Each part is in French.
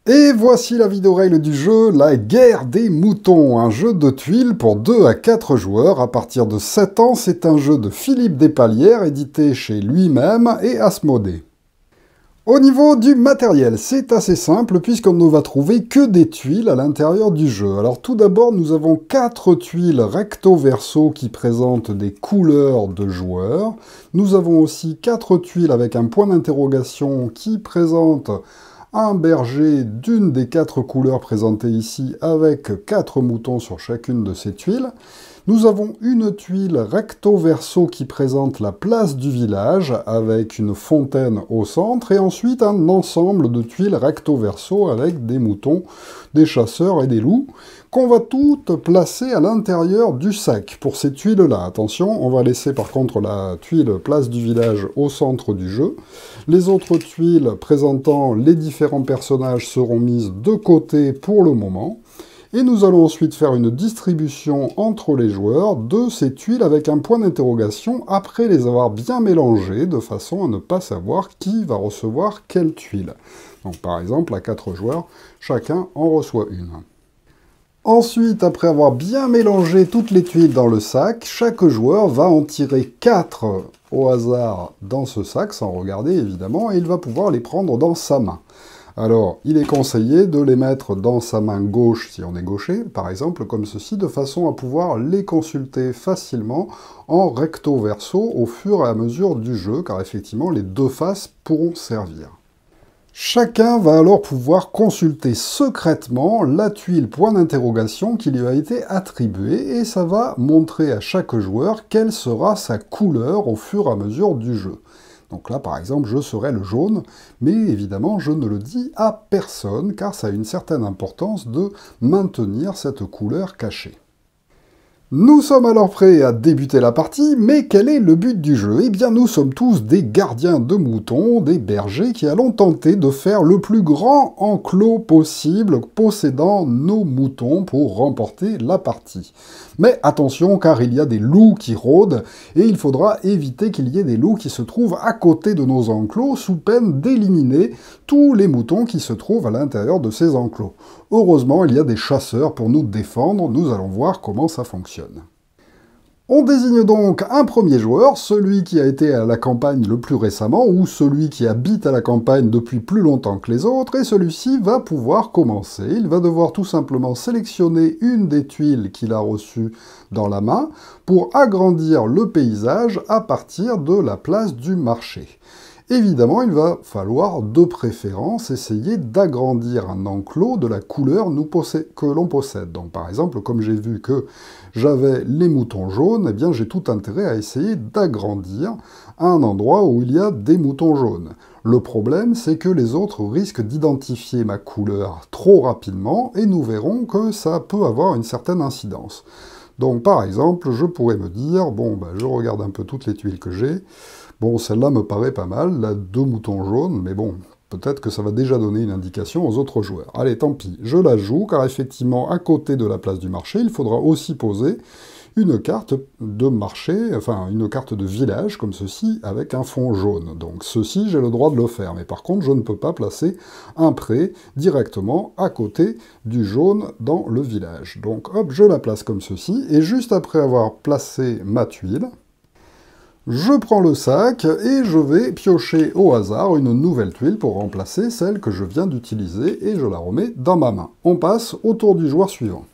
Et voici la vidéo règle du jeu, la guerre des moutons, un jeu de tuiles pour 2 à 4 joueurs à partir de 7 ans. C'est un jeu de Philippe Despalières, édité chez lui-même et Asmodée. Au niveau du matériel, c'est assez simple puisqu'on ne va trouver que des tuiles à l'intérieur du jeu. Alors tout d'abord, nous avons 4 tuiles recto-verso qui présentent des couleurs de joueurs. Nous avons aussi 4 tuiles avec un point d'interrogation qui présentent un berger d'une des 4 couleurs présentées ici avec 4 moutons sur chacune de ces tuiles. Nous avons une tuile recto-verso qui présente la place du village avec une fontaine au centre et ensuite un ensemble de tuiles recto-verso avec des moutons, des chasseurs et des loups qu'on va toutes placer à l'intérieur du sac. Pour ces tuiles-là, attention, on va laisser par contre la tuile place du village au centre du jeu. Les autres tuiles présentant les différents personnages seront mises de côté pour le moment. Et nous allons ensuite faire une distribution entre les joueurs de ces tuiles avec un point d'interrogation après les avoir bien mélangées, de façon à ne pas savoir qui va recevoir quelle tuile. Donc par exemple, à 4 joueurs, chacun en reçoit une. Ensuite, après avoir bien mélangé toutes les tuiles dans le sac, chaque joueur va en tirer 4 au hasard dans ce sac, sans regarder évidemment, et il va pouvoir les prendre dans sa main. Alors, il est conseillé de les mettre dans sa main gauche, si on est gaucher, par exemple, comme ceci, de façon à pouvoir les consulter facilement en recto-verso au fur et à mesure du jeu, car effectivement, les deux faces pourront servir. Chacun va alors pouvoir consulter secrètement la tuile point d'interrogation qui lui a été attribuée, et ça va montrer à chaque joueur quelle sera sa couleur au fur et à mesure du jeu. Donc là, par exemple, je serai le jaune, mais évidemment, je ne le dis à personne, car ça a une certaine importance de maintenir cette couleur cachée. Nous sommes alors prêts à débuter la partie, mais quel est le but du jeu? Eh bien, nous sommes tous des gardiens de moutons, des bergers qui allons tenter de faire le plus grand enclos possible possédant nos moutons pour remporter la partie. Mais attention, car il y a des loups qui rôdent, et il faudra éviter qu'il y ait des loups qui se trouvent à côté de nos enclos, sous peine d'éliminer tous les moutons qui se trouvent à l'intérieur de ces enclos. Heureusement, il y a des chasseurs pour nous défendre, nous allons voir comment ça fonctionne. On désigne donc un premier joueur, celui qui a été à la campagne le plus récemment, ou celui qui habite à la campagne depuis plus longtemps que les autres, et celui-ci va pouvoir commencer. Il va devoir tout simplement sélectionner une des tuiles qu'il a reçues dans la main pour agrandir le paysage à partir de la place du marché. Évidemment, il va falloir de préférence essayer d'agrandir un enclos de la couleur que l'on possède. Donc par exemple, comme j'ai vu que j'avais les moutons jaunes, eh bien j'ai tout intérêt à essayer d'agrandir un endroit où il y a des moutons jaunes. Le problème, c'est que les autres risquent d'identifier ma couleur trop rapidement, et nous verrons que ça peut avoir une certaine incidence. Donc par exemple, je pourrais me dire, bon, je regarde un peu toutes les tuiles que j'ai. Bon, celle-là me paraît pas mal, là, 2 moutons jaunes, mais bon, peut-être que ça va déjà donner une indication aux autres joueurs. Allez, tant pis, je la joue, car effectivement, à côté de la place du marché, il faudra aussi poser une carte de marché, enfin, une carte de village, comme ceci, avec un fond jaune. Donc ceci, j'ai le droit de le faire, mais par contre, je ne peux pas placer un pré directement à côté du jaune dans le village. Donc hop, je la place comme ceci, et juste après avoir placé ma tuile, je prends le sac et je vais piocher au hasard une nouvelle tuile pour remplacer celle que je viens d'utiliser et je la remets dans ma main. On passe au tour du joueur suivant.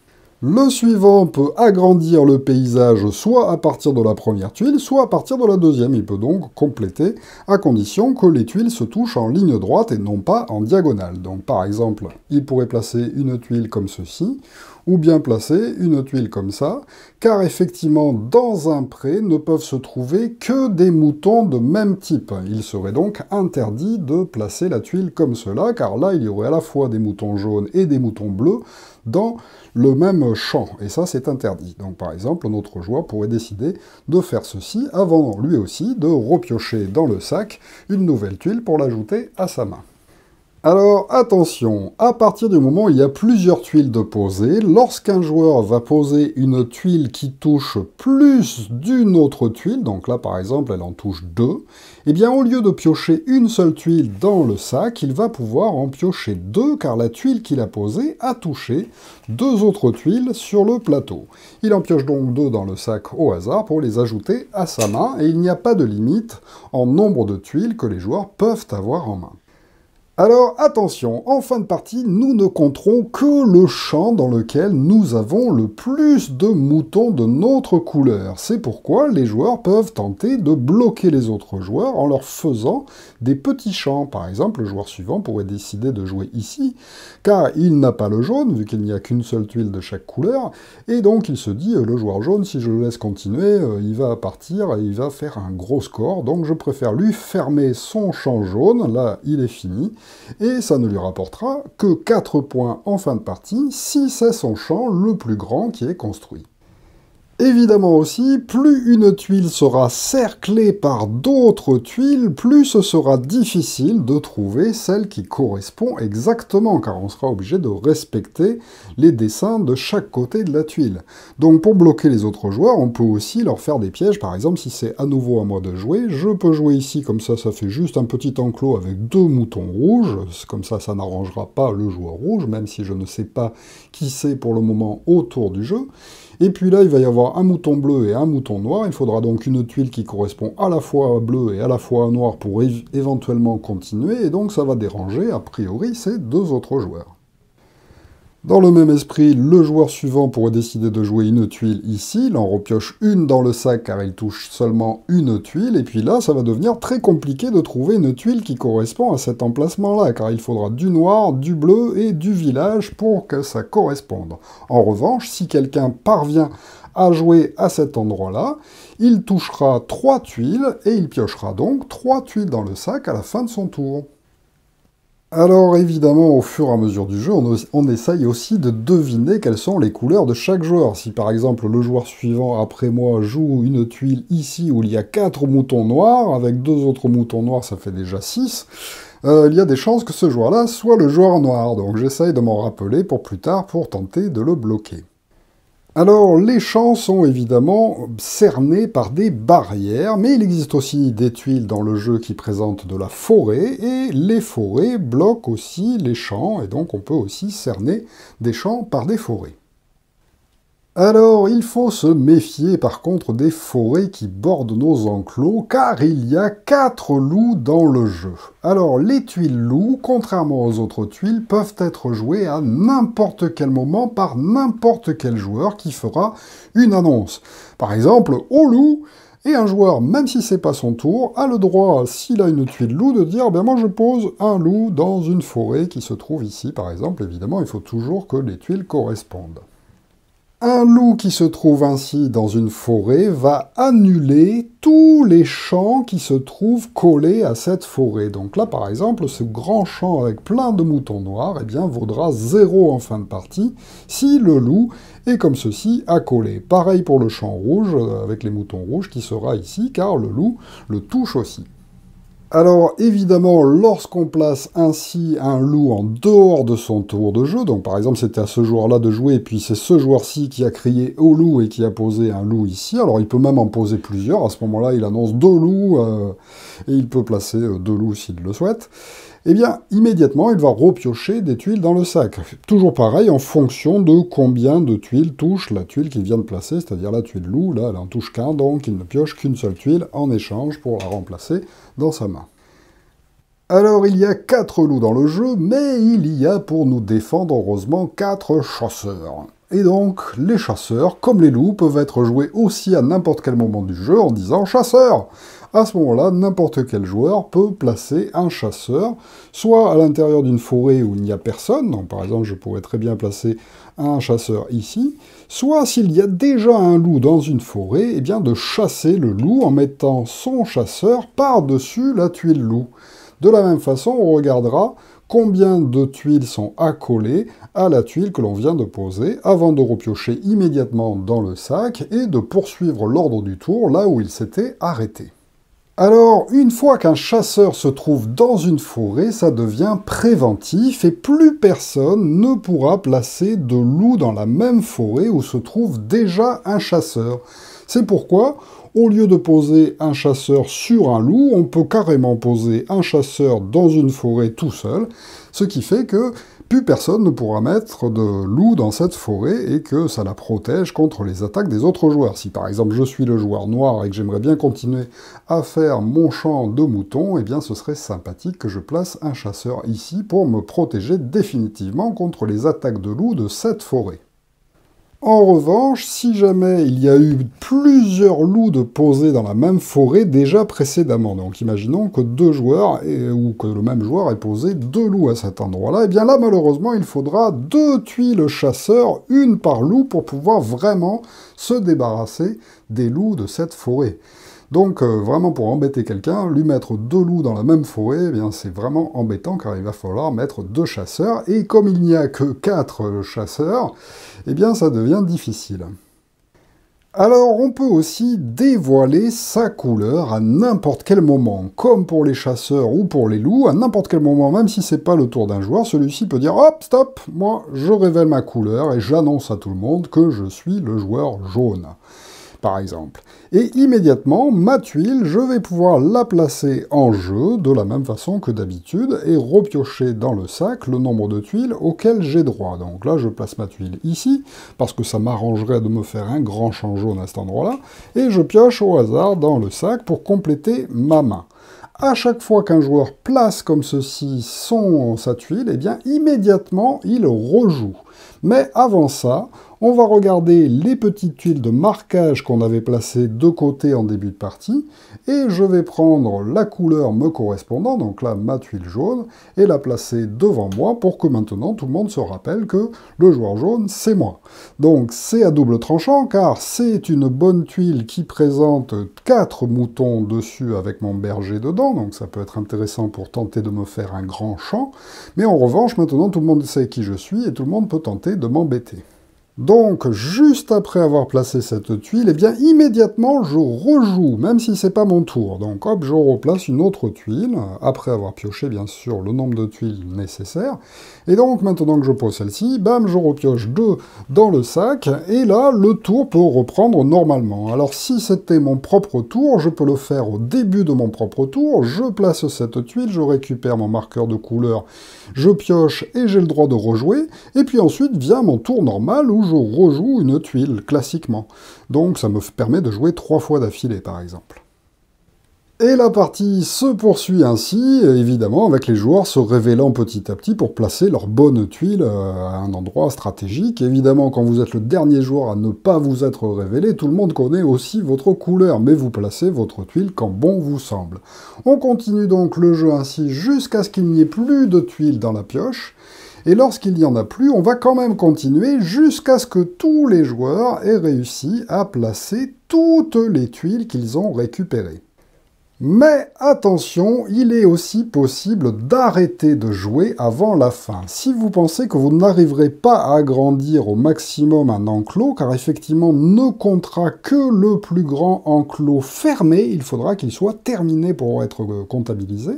Le suivant peut agrandir le paysage soit à partir de la première tuile, soit à partir de la deuxième. Il peut donc compléter à condition que les tuiles se touchent en ligne droite et non pas en diagonale. Donc par exemple, il pourrait placer une tuile comme ceci, ou bien placer une tuile comme ça, car effectivement, dans un pré ne peuvent se trouver que des moutons de même type. Il serait donc interdit de placer la tuile comme cela, car là, il y aurait à la fois des moutons jaunes et des moutons bleus dans le même champ, et ça, c'est interdit. Donc, par exemple, notre joueur pourrait décider de faire ceci avant, lui aussi, de repiocher dans le sac une nouvelle tuile pour l'ajouter à sa main. Alors attention, à partir du moment où il y a plusieurs tuiles de poser, lorsqu'un joueur va poser une tuile qui touche plus d'une autre tuile, donc là par exemple elle en touche deux, eh bien au lieu de piocher une seule tuile dans le sac, il va pouvoir en piocher deux car la tuile qu'il a posée a touché deux autres tuiles sur le plateau. Il en pioche donc deux dans le sac au hasard pour les ajouter à sa main et il n'y a pas de limite en nombre de tuiles que les joueurs peuvent avoir en main. Alors attention, en fin de partie, nous ne compterons que le champ dans lequel nous avons le plus de moutons de notre couleur. C'est pourquoi les joueurs peuvent tenter de bloquer les autres joueurs en leur faisant des petits champs. Par exemple, le joueur suivant pourrait décider de jouer ici, car il n'a pas le jaune, vu qu'il n'y a qu'une seule tuile de chaque couleur, et donc il se dit, le joueur jaune, si je le laisse continuer, il va partir et il va faire un gros score, donc je préfère lui fermer son champ jaune, là il est fini, et ça ne lui rapportera que 4 points en fin de partie si c'est son champ le plus grand qui est construit. Évidemment aussi, plus une tuile sera cerclée par d'autres tuiles, plus ce sera difficile de trouver celle qui correspond exactement, car on sera obligé de respecter les dessins de chaque côté de la tuile. Donc pour bloquer les autres joueurs, on peut aussi leur faire des pièges. Par exemple, si c'est à nouveau à moi de jouer, je peux jouer ici, comme ça fait juste un petit enclos avec deux moutons rouges, comme ça n'arrangera pas le joueur rouge, même si je ne sais pas qui c'est pour le moment autour du jeu. Et puis là, il va y avoir un mouton bleu et un mouton noir. Il faudra donc une tuile qui correspond à la fois à bleu et à la fois à noir pour éventuellement continuer. Et donc ça va déranger, a priori, ces deux autres joueurs. Dans le même esprit, le joueur suivant pourrait décider de jouer une tuile ici, il en repioche une dans le sac car il touche seulement une tuile, et puis là, ça va devenir très compliqué de trouver une tuile qui correspond à cet emplacement-là, car il faudra du noir, du bleu et du village pour que ça corresponde. En revanche, si quelqu'un parvient à jouer à cet endroit-là, il touchera 3 tuiles, et il piochera donc 3 tuiles dans le sac à la fin de son tour. Alors évidemment, au fur et à mesure du jeu, on essaye aussi de deviner quelles sont les couleurs de chaque joueur. Si par exemple le joueur suivant après moi joue une tuile ici où il y a 4 moutons noirs, avec 2 autres moutons noirs ça fait déjà 6, il y a des chances que ce joueur-là soit le joueur noir. Donc j'essaye de m'en rappeler pour plus tard pour tenter de le bloquer. Alors, les champs sont évidemment cernés par des barrières, mais il existe aussi des tuiles dans le jeu qui présentent de la forêt, et les forêts bloquent aussi les champs, et donc on peut aussi cerner des champs par des forêts. Alors, il faut se méfier par contre des forêts qui bordent nos enclos, car il y a 4 loups dans le jeu. Alors, les tuiles loups, contrairement aux autres tuiles, peuvent être jouées à n'importe quel moment par n'importe quel joueur qui fera une annonce. Par exemple, au loup, et un joueur, même si c'est pas son tour, a le droit, s'il a une tuile loup, de dire ben moi je pose un loup dans une forêt qui se trouve ici, par exemple. Évidemment, il faut toujours que les tuiles correspondent. Un loup qui se trouve ainsi dans une forêt va annuler tous les champs qui se trouvent collés à cette forêt. Donc là, par exemple, ce grand champ avec plein de moutons noirs, eh bien, vaudra 0 en fin de partie si le loup est comme ceci accolé. Pareil pour le champ rouge avec les moutons rouges qui sera ici, car le loup le touche aussi. Alors évidemment, lorsqu'on place ainsi un loup en dehors de son tour de jeu, donc par exemple c'était à ce joueur-là de jouer, puis c'est ce joueur-ci qui a crié au loup et qui a posé un loup ici, alors il peut même en poser plusieurs, à ce moment-là il annonce 2 loups, et il peut placer 2 loups s'il le souhaite, eh bien immédiatement il va repiocher des tuiles dans le sac. Toujours pareil en fonction de combien de tuiles touche la tuile qu'il vient de placer, c'est-à-dire la tuile loup, là elle en touche qu'un, donc il ne pioche qu'une seule tuile en échange pour la remplacer dans sa main. Alors il y a 4 loups dans le jeu, mais il y a pour nous défendre heureusement 4 chasseurs. Et donc les chasseurs, comme les loups, peuvent être joués aussi à n'importe quel moment du jeu en disant « chasseur !» À ce moment-là, n'importe quel joueur peut placer un chasseur, soit à l'intérieur d'une forêt où il n'y a personne, donc par exemple je pourrais très bien placer un chasseur ici, soit s'il y a déjà un loup dans une forêt, eh bien de chasser le loup en mettant son chasseur par-dessus la tuile loup. De la même façon, on regardera combien de tuiles sont accolées à la tuile que l'on vient de poser, avant de repiocher immédiatement dans le sac et de poursuivre l'ordre du tour là où il s'était arrêté. Alors, une fois qu'un chasseur se trouve dans une forêt, ça devient préventif et plus personne ne pourra placer de loup dans la même forêt où se trouve déjà un chasseur. C'est pourquoi, au lieu de poser un chasseur sur un loup, on peut carrément poser un chasseur dans une forêt tout seul, ce qui fait que plus personne ne pourra mettre de loup dans cette forêt et que ça la protège contre les attaques des autres joueurs. Si par exemple je suis le joueur noir et que j'aimerais bien continuer à faire mon champ de moutons, eh bien ce serait sympathique que je place un chasseur ici pour me protéger définitivement contre les attaques de loups de cette forêt. En revanche, si jamais il y a eu plusieurs loups de posés dans la même forêt déjà précédemment, donc imaginons que deux joueurs, ou que le même joueur ait posé deux loups à cet endroit-là, et bien là, malheureusement, il faudra deux tuiles chasseurs, une par loup, pour pouvoir vraiment se débarrasser des loups de cette forêt. Donc, vraiment, pour embêter quelqu'un, lui mettre deux loups dans la même forêt, eh bien, c'est vraiment embêtant, car il va falloir mettre deux chasseurs, et comme il n'y a que 4 chasseurs, eh bien, ça devient difficile. Alors, on peut aussi dévoiler sa couleur à n'importe quel moment, comme pour les chasseurs ou pour les loups, à n'importe quel moment, même si c'est pas le tour d'un joueur, celui-ci peut dire « Hop, stop, moi, je révèle ma couleur et j'annonce à tout le monde que je suis le joueur jaune ». Par exemple. Et immédiatement, ma tuile, je vais pouvoir la placer en jeu de la même façon que d'habitude et repiocher dans le sac le nombre de tuiles auxquelles j'ai droit. Donc là, je place ma tuile ici, parce que ça m'arrangerait de me faire un grand champ jaune à cet endroit-là, et je pioche au hasard dans le sac pour compléter ma main. À chaque fois qu'un joueur place comme ceci sa tuile, eh bien immédiatement, il rejoue. Mais avant ça, on va regarder les petites tuiles de marquage qu'on avait placées de côté en début de partie, et je vais prendre la couleur me correspondant, donc là ma tuile jaune, et la placer devant moi pour que maintenant tout le monde se rappelle que le joueur jaune c'est moi. Donc c'est à double tranchant car c'est une bonne tuile qui présente 4 moutons dessus avec mon berger dedans, donc ça peut être intéressant pour tenter de me faire un grand champ, mais en revanche maintenant tout le monde sait qui je suis et tout le monde peut tenter de m'embêter. Donc, juste après avoir placé cette tuile, eh bien, immédiatement, je rejoue, même si c'est pas mon tour. Donc, hop, je replace une autre tuile, après avoir pioché, bien sûr, le nombre de tuiles nécessaires. Et donc, maintenant que je pose celle-ci, bam, je repioche 2 dans le sac, et là, le tour peut reprendre normalement. Alors, si c'était mon propre tour, je peux le faire au début de mon propre tour, je place cette tuile, je récupère mon marqueur de couleur, je pioche, et j'ai le droit de rejouer, et puis ensuite vient mon tour normal, où je rejoue une tuile, classiquement. Donc ça me permet de jouer 3 fois d'affilée, par exemple. Et la partie se poursuit ainsi, évidemment, avec les joueurs se révélant petit à petit pour placer leur bonne tuile à un endroit stratégique. Évidemment, quand vous êtes le dernier joueur à ne pas vous être révélé, tout le monde connaît aussi votre couleur, mais vous placez votre tuile quand bon vous semble. On continue donc le jeu ainsi jusqu'à ce qu'il n'y ait plus de tuiles dans la pioche. Et lorsqu'il n'y en a plus, on va quand même continuer jusqu'à ce que tous les joueurs aient réussi à placer toutes les tuiles qu'ils ont récupérées. Mais attention, il est aussi possible d'arrêter de jouer avant la fin. Si vous pensez que vous n'arriverez pas à agrandir au maximum un enclos, car effectivement ne comptera que le plus grand enclos fermé, il faudra qu'il soit terminé pour être comptabilisé,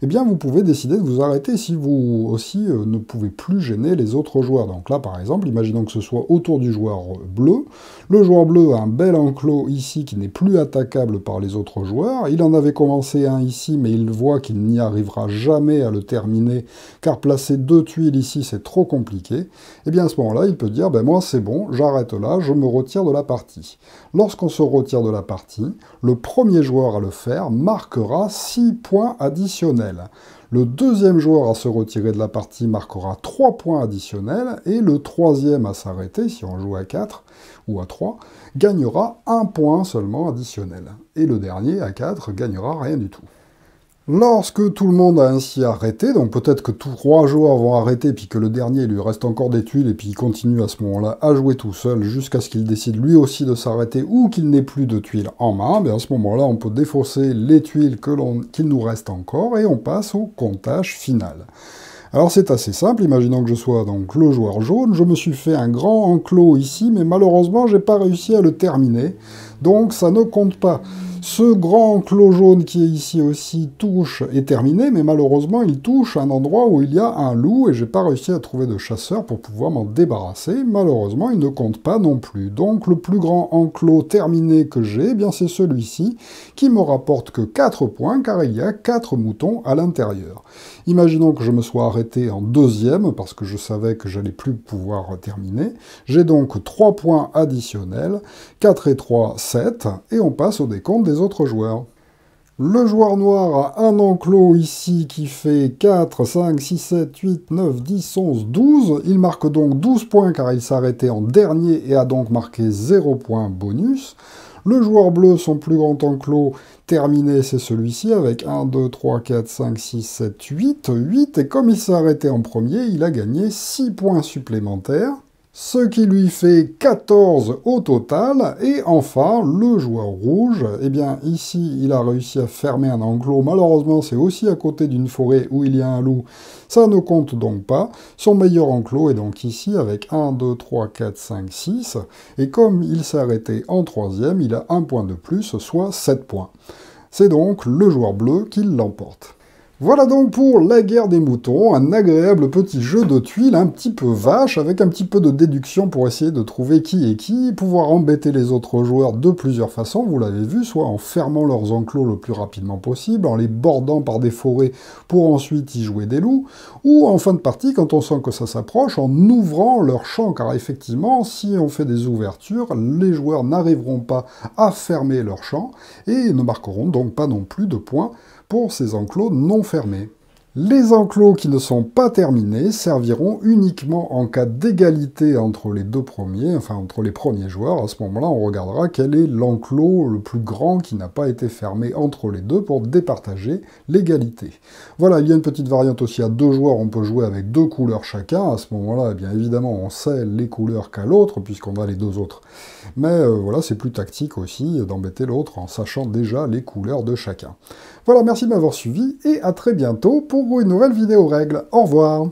eh bien vous pouvez décider de vous arrêter si vous aussi ne pouvez plus gêner les autres joueurs. Donc là par exemple, imaginons que ce soit autour du joueur bleu. Le joueur bleu a un bel enclos ici qui n'est plus attaquable par les autres joueurs. Il en avait commencé un ici, mais il voit qu'il n'y arrivera jamais à le terminer, car placer 2 tuiles ici c'est trop compliqué. Et bien à ce moment-là, il peut dire, ben moi c'est bon, j'arrête là, je me retire de la partie. Lorsqu'on se retire de la partie, le premier joueur à le faire marquera 6 points additionnels. Le deuxième joueur à se retirer de la partie marquera 3 points additionnels, et le troisième à s'arrêter, si on joue à 4 ou à 3, gagnera 1 point seulement additionnel. Et le dernier, à 4, gagnera rien du tout. Lorsque tout le monde a ainsi arrêté, donc peut-être que tous 3 joueurs vont arrêter, puis que le dernier, il lui reste encore des tuiles, et puis il continue à ce moment-là à jouer tout seul, jusqu'à ce qu'il décide lui aussi de s'arrêter, ou qu'il n'ait plus de tuiles en main, bien à ce moment-là, on peut défausser les tuiles qu'il nous reste encore, et on passe au comptage final. Alors c'est assez simple, imaginons que je sois donc le joueur jaune, je me suis fait un grand enclos ici, mais malheureusement j'ai pas réussi à le terminer, donc ça ne compte pas. Ce grand enclos jaune qui est ici aussi touche est terminé, mais malheureusement il touche un endroit où il y a un loup et j'ai pas réussi à trouver de chasseur pour pouvoir m'en débarrasser. Malheureusement il ne compte pas non plus. Donc le plus grand enclos terminé que j'ai, eh bien c'est celui-ci qui me rapporte que 4 points car il y a 4 moutons à l'intérieur. Imaginons que je me sois arrêté en deuxième parce que je savais que j'allais plus pouvoir terminer. J'ai donc 3 points additionnels, 4 et 3, 7, et on passe au décompte des autres joueurs. Le joueur noir a un enclos ici qui fait 4, 5, 6, 7, 8, 9, 10, 11, 12. Il marque donc 12 points car il s'est arrêté en dernier et a donc marqué 0 points bonus. Le joueur bleu, son plus grand enclos terminé, c'est celui-ci, avec 1, 2, 3, 4, 5, 6, 7, 8. 8, et comme il s'est arrêté en premier, il a gagné 6 points supplémentaires, ce qui lui fait 14 au total. Et enfin, le joueur rouge, eh bien ici, il a réussi à fermer un enclos. Malheureusement, c'est aussi à côté d'une forêt où il y a un loup. Ça ne compte donc pas. Son meilleur enclos est donc ici avec 1, 2, 3, 4, 5, 6. Et comme il s'est arrêté en troisième, il a un point de plus, soit 7 points. C'est donc le joueur bleu qui l'emporte. Voilà donc pour la guerre des moutons, un agréable petit jeu de tuiles un petit peu vache, avec un petit peu de déduction pour essayer de trouver qui est qui, pouvoir embêter les autres joueurs de plusieurs façons, vous l'avez vu, soit en fermant leurs enclos le plus rapidement possible, en les bordant par des forêts pour ensuite y jouer des loups, ou en fin de partie, quand on sent que ça s'approche, en ouvrant leur champ, car effectivement, si on fait des ouvertures, les joueurs n'arriveront pas à fermer leur champ, et ne marqueront donc pas non plus de points pour ces enclos non fermés. Les enclos qui ne sont pas terminés serviront uniquement en cas d'égalité entre les deux premiers, enfin entre les premiers joueurs. À ce moment-là, on regardera quel est l'enclos le plus grand qui n'a pas été fermé entre les deux pour départager l'égalité. Voilà, il y a une petite variante aussi à 2 joueurs, on peut jouer avec 2 couleurs chacun. À ce moment-là, eh bien évidemment, on sait les couleurs qu'à l'autre, puisqu'on a les 2 autres. Mais voilà, c'est plus tactique aussi d'embêter l'autre en sachant déjà les couleurs de chacun. Voilà, merci de m'avoir suivi et à très bientôt pour une nouvelle vidéo règle. Au revoir.